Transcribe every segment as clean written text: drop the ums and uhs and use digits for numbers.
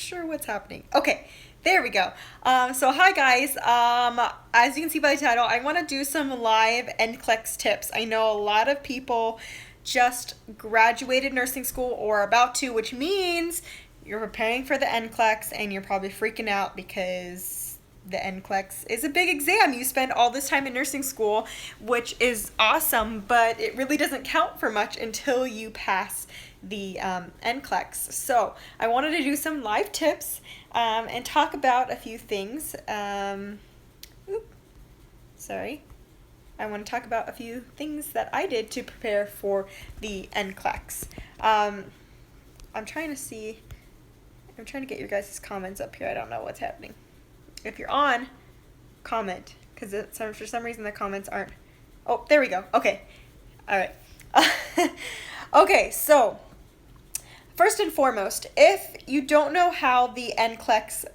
sure what's happening. Okay, there we go. So hi guys. As you can see by the title, I want to do some live NCLEX tips. I know a lot of people just graduated nursing school or about to, which means you're preparing for the NCLEX and you're probably freaking out because the NCLEX is a big exam. You spend all this time in nursing school, which is awesome, but it really doesn't count for much until you pass the NCLEX. So I wanted to do some live tips and talk about a few things. Sorry. I want to talk about a few things that I did to prepare for the NCLEX. I'm trying to get your guys' comments up here. I don't know what's happening. If you're on, comment, because for some reason the comments aren't. Oh, there we go. Okay. All right. Okay, so first and foremost, if you don't know how the NCLEX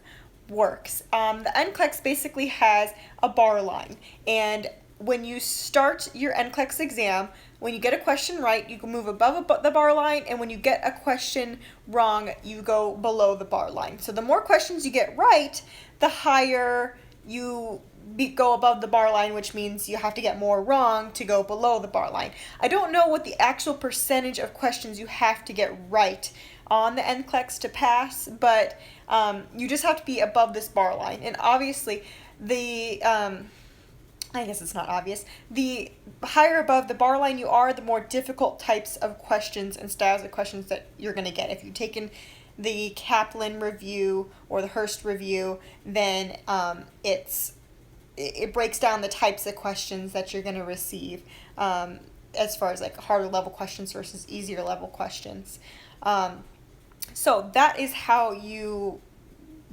works, the NCLEX basically has a bar line, and when you start your NCLEX exam, when you get a question right, you can move above the bar line, and when you get a question wrong, you go below the bar line. So the more questions you get right, the higher you go above the bar line, which means you have to get more wrong to go below the bar line. I don't know what the actual percentage of questions you have to get right on the NCLEX to pass, but you just have to be above this bar line. And obviously, I guess it's not obvious. The higher above the bar line you are, the more difficult types of questions and styles of questions that you're going to get. If you've taken the Kaplan review or the Hurst review, then it breaks down the types of questions that you're going to receive as far as like harder level questions versus easier level questions. So that is how you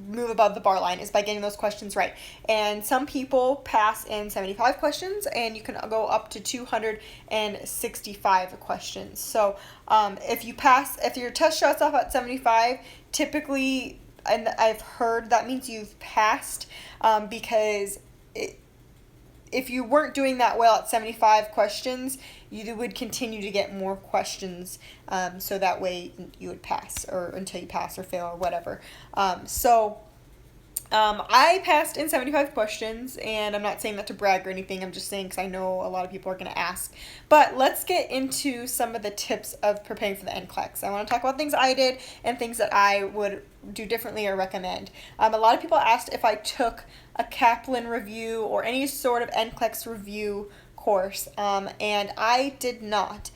move above the bar line, is by getting those questions right. And some people pass in 75 questions, and you can go up to 265 questions. So if your test shots off at 75, typically, and I've heard that means you've passed, because if you weren't doing that well at 75 questions, you would continue to get more questions, so that way you would pass, or until you pass or fail or whatever. I passed in 75 questions, and I'm not saying that to brag or anything. I'm just saying because I know a lot of people are going to ask. But let's get into some of the tips of preparing for the NCLEX. I want to talk about things I did and things that I would do differently or recommend. A lot of people asked if I took a Kaplan review or any sort of NCLEX review course, and I did not.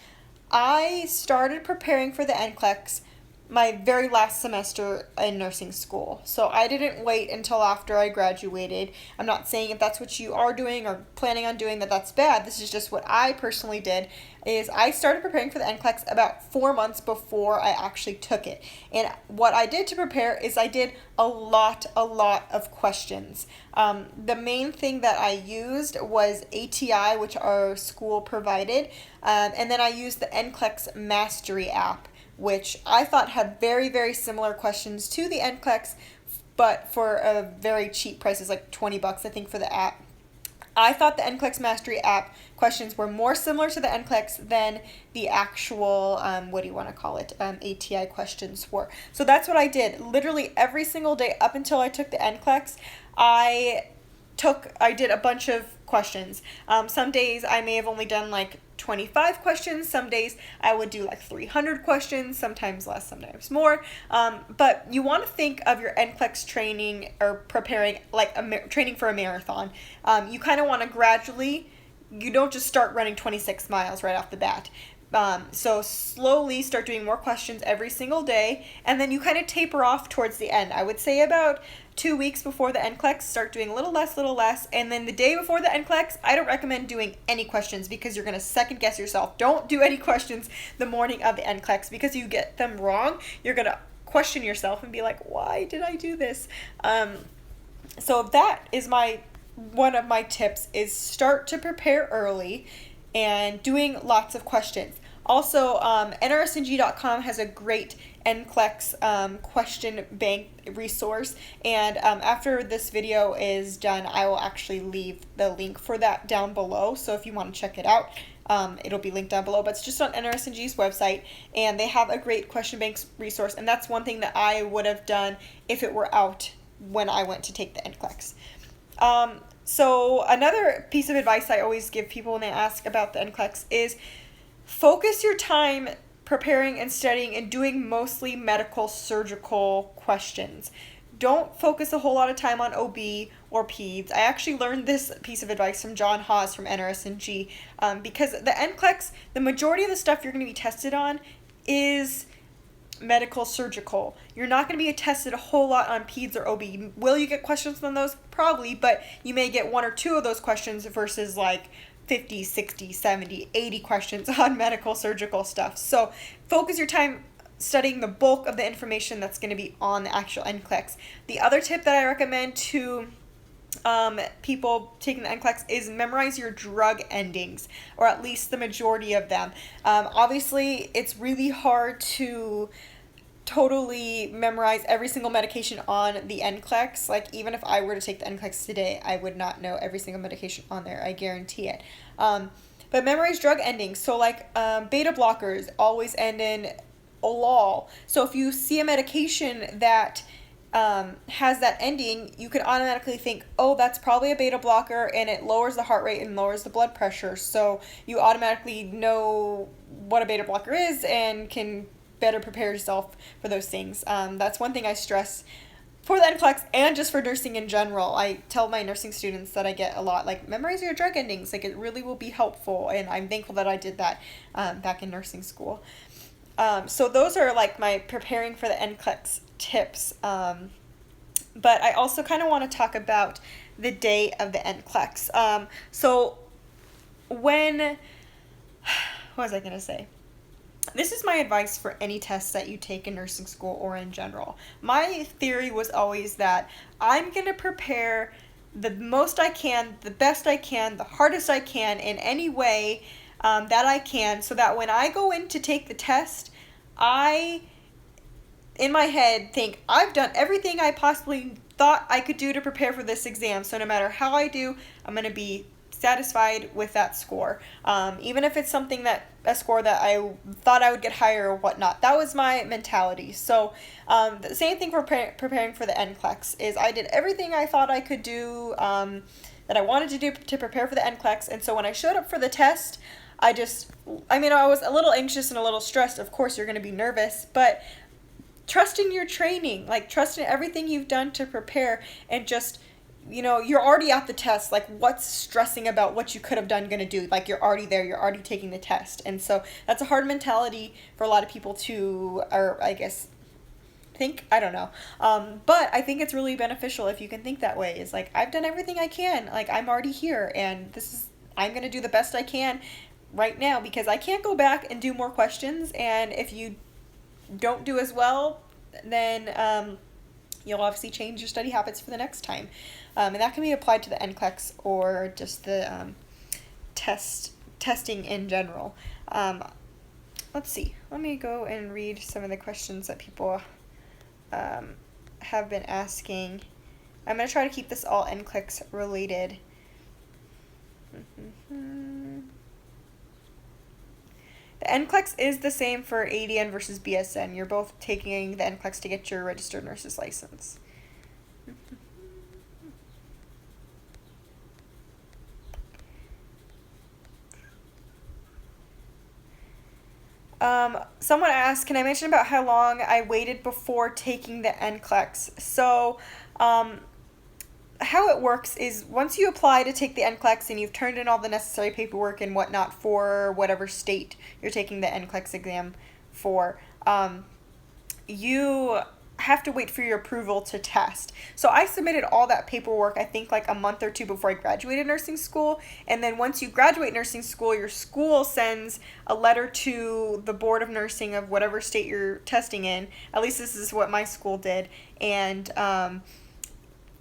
I started preparing for the NCLEX my very last semester in nursing school. So I didn't wait until after I graduated. I'm not saying if that's what you are doing or planning on doing that's bad. This is just what I personally did, is I started preparing for the NCLEX about 4 months before I actually took it. And what I did to prepare is I did a lot of questions. The main thing that I used was ATI, which our school provided, and then I used the NCLEX Mastery app, which I thought had very similar questions to the NCLEX, but for a very cheap price. It's like $20, I think, for the app. I thought the NCLEX Mastery app questions were more similar to the NCLEX than the actual, ATI questions were. So that's what I did. Literally every single day up until I took the NCLEX, I did a bunch of questions. Some days I may have only done like 25 questions. Some days I would do like 300 questions, sometimes less, sometimes more. But you want to think of your NCLEX training or preparing like training for a marathon. You kind of want to gradually, you don't just start running 26 miles right off the bat. So slowly start doing more questions every single day, and then you kind of taper off towards the end. I would say about 2 weeks before the NCLEX, start doing a little less, and then the day before the NCLEX, I don't recommend doing any questions because you're going to second guess yourself. Don't do any questions the morning of the NCLEX, because you get them wrong, you're going to question yourself and be like, why did I do this? So that is one of my tips, is start to prepare early and doing lots of questions. Also, nrsng.com has a great NCLEX question bank resource, and after this video is done, I will actually leave the link for that down below, so if you want to check it out, It'll be linked down below, but it's just on NRSNG's website, and they have a great question banks resource, and that's one thing that I would have done if it were out when I went to take the NCLEX. So another piece of advice I always give people when they ask about the NCLEX is focus your time preparing and studying and doing mostly medical surgical questions. Don't focus a whole lot of time on OB or peds. I actually learned this piece of advice from John Haas from NRSNG, because the NCLEX, the majority of the stuff you're going to be tested on is medical surgical. You're not going to be tested a whole lot on peds or OB. Will you get questions on those? Probably, but you may get 1 or 2 of those questions versus like 50, 60, 70, 80 questions on medical surgical stuff. So focus your time studying the bulk of the information that's going to be on the actual NCLEX. The other tip that I recommend to people taking the NCLEX is memorize your drug endings, or at least the majority of them. Obviously, it's really hard to totally memorize every single medication on the NCLEX. Like, even if I were to take the NCLEX today, I would not know every single medication on there. I guarantee it. But memorize drug endings. So, like, beta blockers always end in olol. So if you see a medication that has that ending, you could automatically think, oh, that's probably a beta blocker, and it lowers the heart rate and lowers the blood pressure. So you automatically know what a beta blocker is and can better prepare yourself for those things. That's one thing I stress for the NCLEX and just for nursing in general. I tell my nursing students that I get a lot, like, memorize your drug endings. Like, it really will be helpful, and I'm thankful that I did that back in nursing school. So those are like my preparing for the NCLEX tips. But I also kind of want to talk about the day of the NCLEX. So when, what was I going to say? This is my advice for any tests that you take in nursing school or in general. My theory was always that I'm going to prepare the most I can, the best I can, the hardest I can in any way that I can, so that when I go in to take the test, I, in my head, think I've done everything I possibly thought I could do to prepare for this exam. So no matter how I do, I'm going to be satisfied with that score. Even if it's a score that I thought I would get higher or whatnot. That was my mentality. So the same thing for preparing for the NCLEX is I did everything I thought I could do, that I wanted to do to prepare for the NCLEX. And so when I showed up for the test, I was a little anxious and a little stressed. Of course, you're going to be nervous, but trust in your training, like trust in everything you've done to prepare, and just, you're already at the test. Like, what's stressing about what you could have done going to do? Like, you're already there, you're already taking the test. And so that's a hard mentality for a lot of people to, or I guess, think. I don't know. But I think it's really beneficial if you can think that way. It's like, I've done everything I can. Like, I'm already here, and I'm going to do the best I can right now, because I can't go back and do more questions. And if you don't do as well, then you'll obviously change your study habits for the next time. And that can be applied to the NCLEX or just the testing in general. Let's see. Let me go and read some of the questions that people have been asking. I'm going to try to keep this all NCLEX related. The NCLEX is the same for ADN versus BSN. You're both taking the NCLEX to get your registered nurse's license. Someone asked, can I mention about how long I waited before taking the NCLEX? So, how it works is once you apply to take the NCLEX and you've turned in all the necessary paperwork and whatnot for whatever state you're taking the NCLEX exam for, you have to wait for your approval to test. So I submitted all that paperwork, I think, like a month or two before I graduated nursing school. And then once you graduate nursing school, your school sends a letter to the board of nursing of whatever state you're testing in. At least this is what my school did. And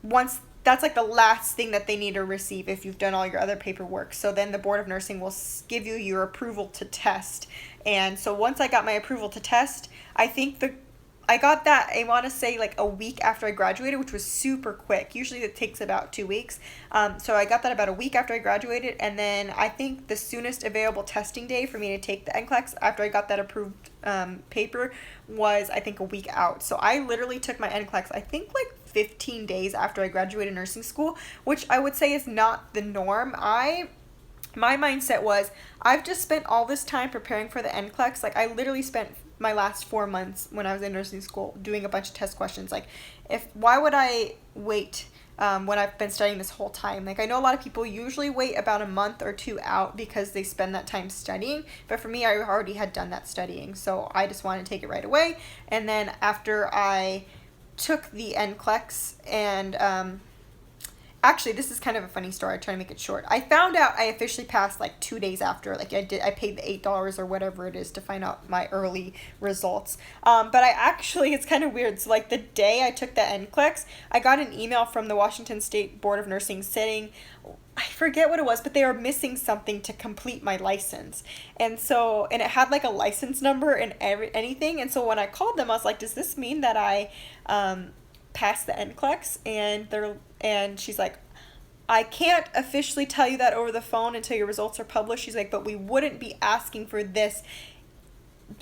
once that's like the last thing that they need to receive if you've done all your other paperwork. So then the board of nursing will give you your approval to test. And so once I got my approval to test, I I got that, I want to say, like a week after I graduated, which was super quick. Usually it takes about 2 weeks. So I got that about a week after I graduated, and then I think the soonest available testing day for me to take the NCLEX after I got that approved paper was, I think, a week out. So I literally took my NCLEX, I think, like 15 days after I graduated nursing school, which I would say is not the norm. My mindset was, I've just spent all this time preparing for the NCLEX. Like, I literally spent my last 4 months when I was in nursing school doing a bunch of test questions. Like, why would I wait when I've been studying this whole time? Like, I know a lot of people usually wait about a month or two out because they spend that time studying. But for me, I already had done that studying. So I just wanted to take it right away. And then after I took the NCLEX and actually, this is kind of a funny story. I try to make it short. I found out I officially passed like 2 days after. Like I paid the $8 or whatever it is to find out my early results. But it's kind of weird. So like the day I took the NCLEX, I got an email from the Washington State Board of Nursing saying, I forget what it was, but they were missing something to complete my license. And it had like a license number and anything. And so when I called them, I was like, does this mean that I passed the NCLEX? And she's like, I can't officially tell you that over the phone until your results are published. She's like, but we wouldn't be asking for this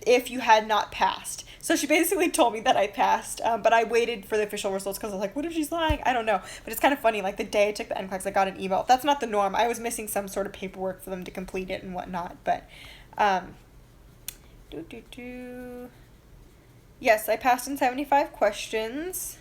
if you had not passed. So she basically told me that I passed, but I waited for the official results because I was like, what if she's lying? I don't know. But it's kind of funny. Like the day I took the NCLEX, I got an email. That's not the norm. I was missing some sort of paperwork for them to complete it and whatnot. But yes, I passed in 75 questions.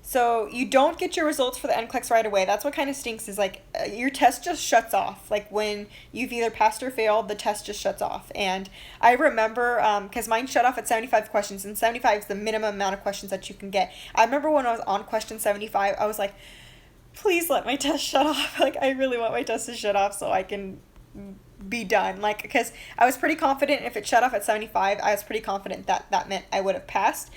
So you don't get your results for the NCLEX right away. That's what kind of stinks, is like your test just shuts off. Like when you've either passed or failed, the test just shuts off. And I remember, because mine shut off at 75 questions, and 75 is the minimum amount of questions that you can get. I remember when I was on question 75, I was like, please let my test shut off. Like I really want my test to shut off so I can be done. Like, because I was pretty confident if it shut off at 75, I was pretty confident that meant I would have passed.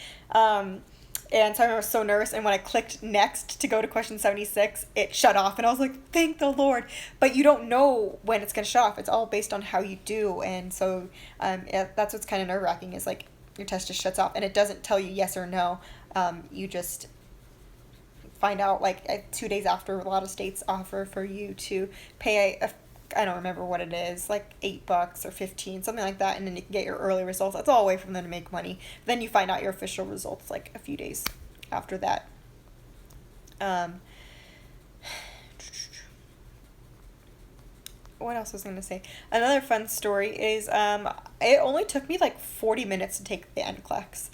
And so I was so nervous, and when I clicked next to go to question 76, it shut off, and I was like, thank the Lord. But you don't know when it's going to shut off. It's all based on how you do, and so that's what's kind of nerve-wracking, is like your test just shuts off, and it doesn't tell you yes or no. You just find out like 2 days after. A lot of states offer for you to pay I don't remember what it is, like $8 or 15, something like that, and then you can get your early results. That's all a way from them to make money. Then you find out your official results like a few days after that. What else was I going to say? Another fun story is it only took me like 40 minutes to take the NCLEX.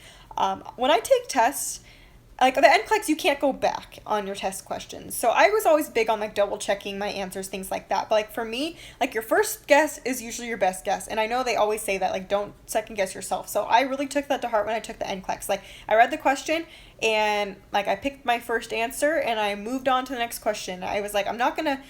When I take tests, like the NCLEX, you can't go back on your test questions. So I was always big on like double checking my answers, things like that. But like for me, like your first guess is usually your best guess. And I know they always say that, like, don't second guess yourself. So I really took that to heart when I took the NCLEX. Like I read the question and like I picked my first answer and I moved on to the next question. I was like, I'm not gonna,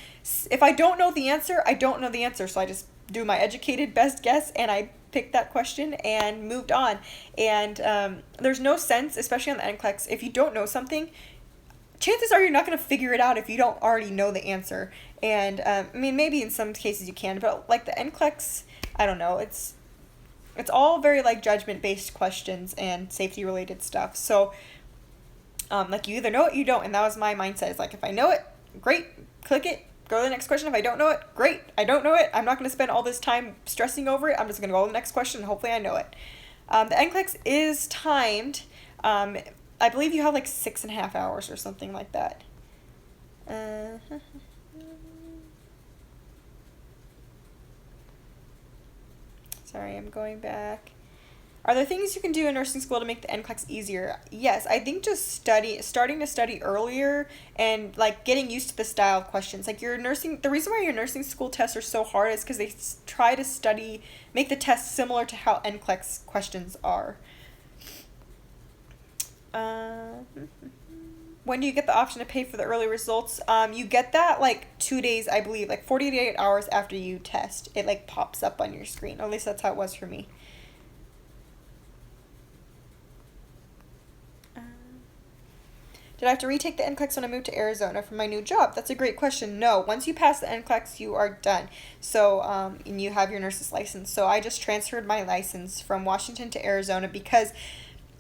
if I don't know the answer, I don't know the answer. So I just do my educated best guess and I picked that question and moved on. And there's no sense, especially on the NCLEX, if you don't know something, chances are you're not going to figure it out if you don't already know the answer. And I mean, maybe in some cases you can, but like the NCLEX, I don't know, it's all very like judgment based questions and safety related stuff. So like you either know it, you don't. And that was my mindset. It's like, if I know it, great, click it, go to the next question. If I don't know it, great, I don't know it. I'm not going to spend all this time stressing over it. I'm just going to go to the next question and hopefully I know it. The NCLEX is timed. I believe you have like 6.5 hours or something like that. Sorry, I'm going back. Are there things you can do in nursing school to make the NCLEX easier? Yes, I think just starting to study earlier and like getting used to the style of questions. Like the reason why your nursing school tests are so hard is because they try to make the tests similar to how NCLEX questions are. When do you get the option to pay for the early results? You get that like 2 days, I believe, like 48 hours after you test. It like pops up on your screen. At least that's how it was for me. Did I have to retake the NCLEX when I moved to Arizona for my new job? That's a great question. No, once you pass the NCLEX, you are done. So, and you have your nurse's license. So I just transferred my license from Washington to Arizona because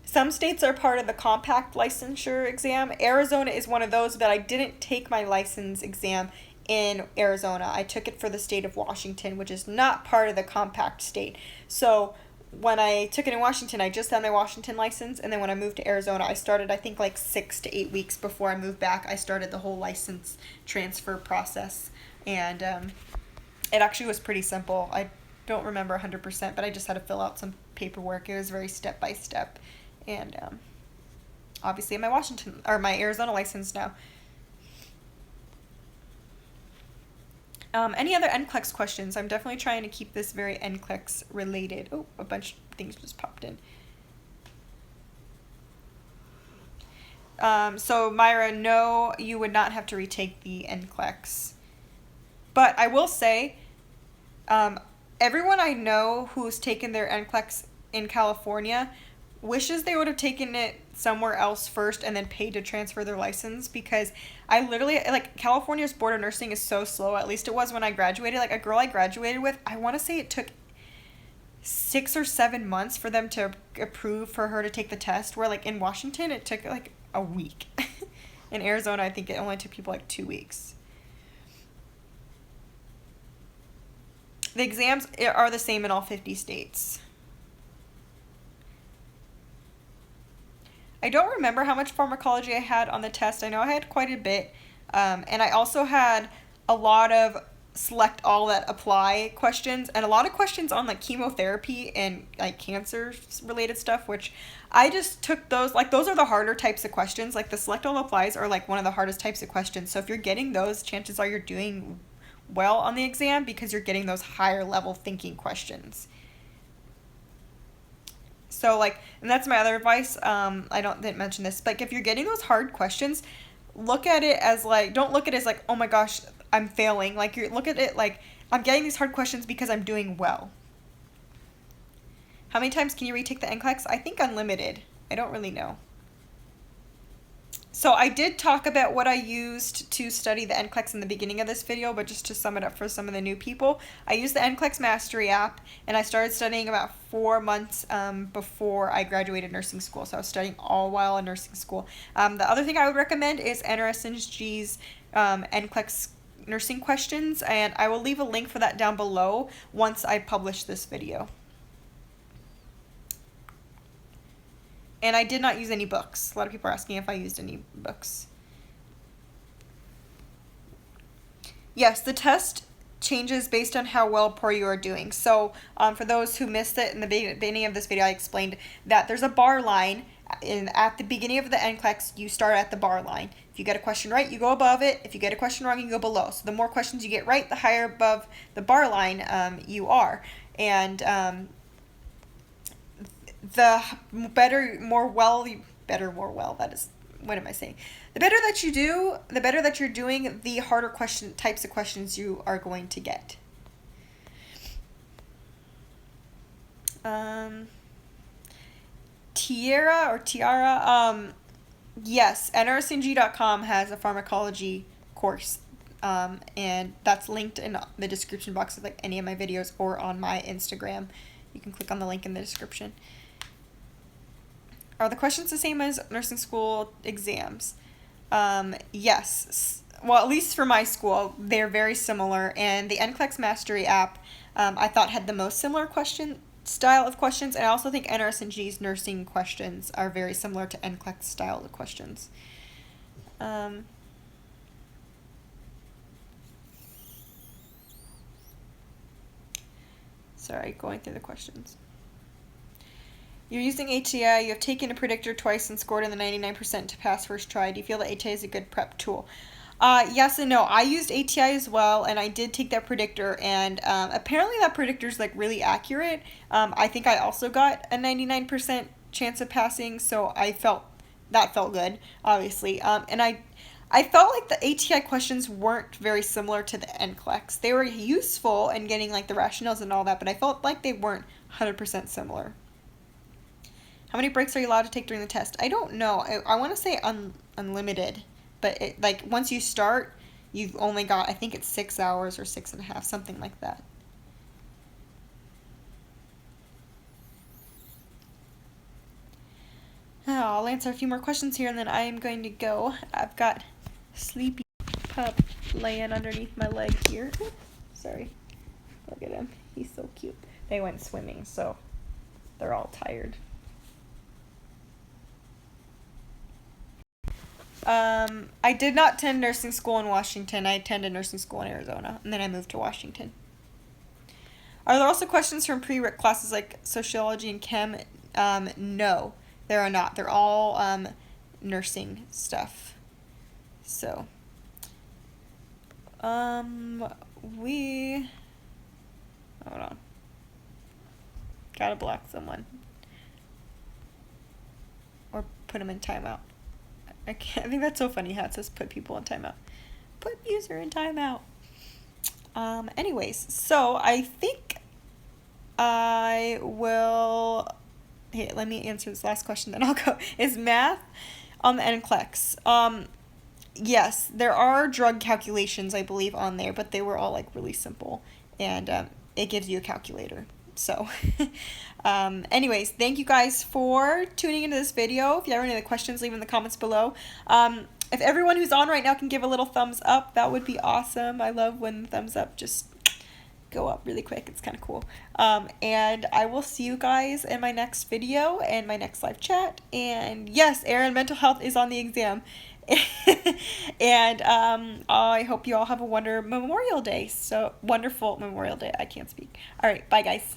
some states are part of the compact licensure exam. Arizona is one of those, but I didn't take my license exam in Arizona. I took it for the state of Washington, which is not part of the compact state. So when I took it in Washington, I just had my Washington license, and then when I moved to Arizona, I started, I think, like 6 to 8 weeks before I moved back. I started the whole license transfer process, and it actually was pretty simple. I don't remember 100%, but I just had to fill out some paperwork. It was very step by step, and obviously my my Arizona license now. Any other NCLEX questions? I'm definitely trying to keep this very NCLEX related. Oh, a bunch of things just popped in. So Myra, no, you would not have to retake the NCLEX. But I will say, everyone I know who's taken their NCLEX in California wishes they would have taken it somewhere else first and then paid to transfer their license, because I literally, like, California's Board of Nursing is so slow. At least it was when I graduated. Like, a girl I graduated with, I want to say it took 6 or 7 months for them to approve for her to take the test, where, like, in Washington it took like a week. In Arizona, I think it only took people like 2 weeks. The exams are the same in all 50 states. I don't remember how much pharmacology I had on the test. I know I had quite a bit. And I also had a lot of select all that apply questions, and a lot of questions on like chemotherapy and like cancer related stuff, which I just took those. Like, those are the harder types of questions. Like, the select all applies are like one of the hardest types of questions. So if you're getting those, chances are you're doing well on the exam, because you're getting those higher level thinking questions. So, like, and that's my other advice. Didn't mention this, but like, if you're getting those hard questions, look at it as like, don't look at it as like, oh my gosh, I'm failing. Like, you look at it like, I'm getting these hard questions because I'm doing well. How many times can you retake the NCLEX? I think unlimited. I don't really know. So I did talk about what I used to study the NCLEX in the beginning of this video, but just to sum it up for some of the new people, I used the NCLEX Mastery app, and I started studying about 4 months before I graduated nursing school. So I was studying all while in nursing school. The other thing I would recommend is NRSNG's NCLEX nursing questions, and I will leave a link for that down below once I publish this video. And I did not use any books. A lot of people are asking if I used any books. Yes, the test changes based on how well poor you are doing. So for those who missed it in the beginning of this video, I explained that there's a bar line. At the beginning of the NCLEX, you start at the bar line. If you get a question right, you go above it. If you get a question wrong, you go below. So the more questions you get right, the higher above the bar line you are. And the better, more well, that is, what am I saying? The better that you do, the better that you're doing, the harder types of questions you are going to get. Tiara, yes, nrsng.com has a pharmacology course, and that's linked in the description box of like any of my videos or on my Instagram. You can click on the link in the description. Are the questions the same as nursing school exams? Yes. Well, at least for my school, they're very similar. And the NCLEX Mastery app, I thought had the most similar style of questions. And I also think NRSNG's nursing questions are very similar to NCLEX style of questions. Sorry, going through the questions. You're using HIPAA, you have taken a predictor twice and scored in the 99% to pass first try. Do you feel that HIPAA is a good prep tool? Yes and no. I used HIPAA as well, and I did take that predictor, and apparently that predictor is like really accurate. I think I also got a 99% chance of passing, so that felt good, obviously. And I felt like the HIPAA questions weren't very similar to the NCLEX. They were useful in getting like the rationales and all that, but I felt like they weren't 100% similar. How many breaks are you allowed to take during the test? I don't know. I want to say unlimited. But it, like once you start, you've only got, I think it's 6 hours or 6.5, something like that. I'll answer a few more questions here and then I am going to go. I've got Sleepy Pup laying underneath my leg here. Oops, sorry. Look at him. He's so cute. They went swimming, so they're all tired. I did not attend nursing school in Washington. I attended nursing school in Arizona, and then I moved to Washington. Are there also questions from prereq classes like sociology and chem? No, there are not. They're all nursing stuff. So, we, hold on. Gotta block someone. Or put them in timeout. I think that's so funny how it says put people in timeout. Put user in timeout. Anyways, so I think I will, hey, let me answer this last question, then I'll go. Is math on the NCLEX? Yes, there are drug calculations, I believe, on there, but they were all like really simple, and it gives you a calculator. So, anyways, thank you guys for tuning into this video. If you have any other questions, leave them in the comments below. If everyone who's on right now can give a little thumbs up, that would be awesome. I love when the thumbs up just go up really quick. It's kind of cool. And I will see you guys in my next video and my next live chat. And yes, Erin, mental health is on the exam. And I hope you all have a wonderful Memorial Day. So wonderful Memorial Day. I can't speak. All right, bye guys.